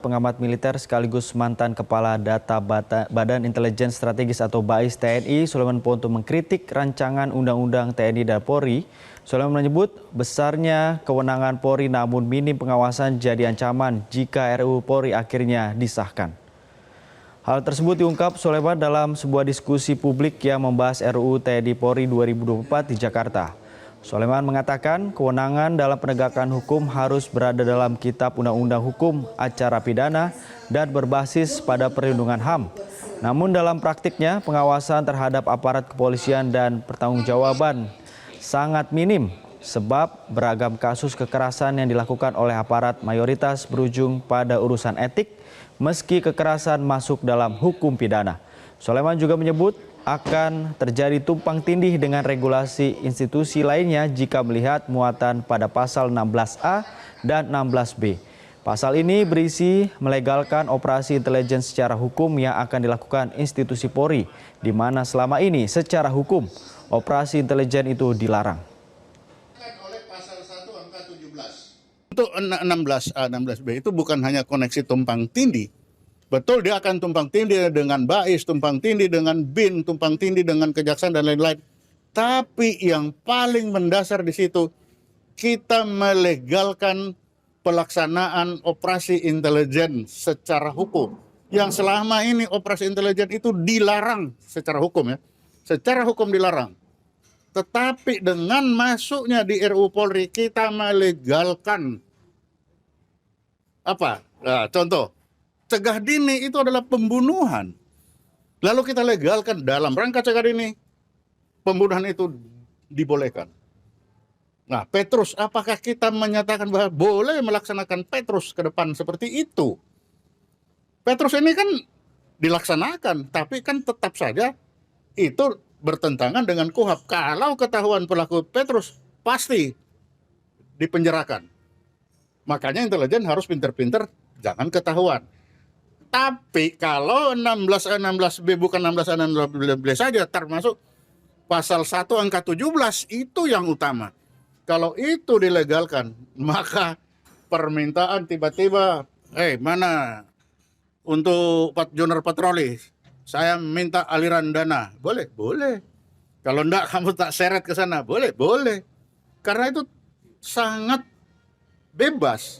pengamat militer sekaligus mantan Kepala Data Badan Intelijen Strategis atau BAIS TNI, Sulaiman Ponto mengkritik rancangan Undang-Undang TNI dan Polri. Sulaiman menyebut besarnya kewenangan Polri namun minim pengawasan jadi ancaman jika RUU Polri akhirnya disahkan. Hal tersebut diungkap Sulaiman dalam sebuah diskusi publik yang membahas RUU TNI Polri 2024 di Jakarta. Sulaiman mengatakan kewenangan dalam penegakan hukum harus berada dalam Kitab Undang-Undang Hukum Acara Pidana dan berbasis pada perlindungan HAM. Namun dalam praktiknya pengawasan terhadap aparat kepolisian dan pertanggungjawaban sangat minim sebab beragam kasus kekerasan yang dilakukan oleh aparat mayoritas berujung pada urusan etik meski kekerasan masuk dalam hukum pidana. Sulaiman juga menyebut akan terjadi tumpang tindih dengan regulasi institusi lainnya jika melihat muatan pada pasal 16A dan 16B. Pasal ini berisi melegalkan operasi intelijen secara hukum yang akan dilakukan institusi Polri, di mana selama ini secara hukum operasi intelijen itu dilarang. Untuk 16A, 16B itu bukan hanya koneksi tumpang tindih. Betul dia akan tumpang tindih dengan BAIS, tumpang tindih dengan BIN, tumpang tindih dengan kejaksaan dan lain-lain. Tapi yang paling mendasar di situ, kita melegalkan pelaksanaan operasi intelijen secara hukum. Yang selama ini operasi intelijen itu dilarang secara hukum ya. Secara hukum dilarang. Tetapi dengan masuknya di RUU Polri, kita melegalkan apa? Nah, contoh. Cegah dini itu adalah pembunuhan. Lalu kita legalkan dalam rangka cegah dini, pembunuhan itu dibolehkan. Nah, Petrus, apakah kita menyatakan bahwa boleh melaksanakan Petrus ke depan seperti itu? Petrus ini kan dilaksanakan, tapi kan tetap saja itu bertentangan dengan KUHP. Kalau ketahuan pelaku Petrus, pasti dipenjarakan. Makanya intelijen harus pinter-pinter, jangan ketahuan. Tapi kalau 16A 16B bukan 16A 16B saja termasuk pasal 1 angka 17 itu yang utama. Kalau itu dilegalkan maka permintaan tiba-tiba mana untuk jurnal patroli saya minta aliran dana. Boleh, boleh. Kalau enggak kamu tak seret ke sana. Boleh, boleh. Karena itu sangat bebas.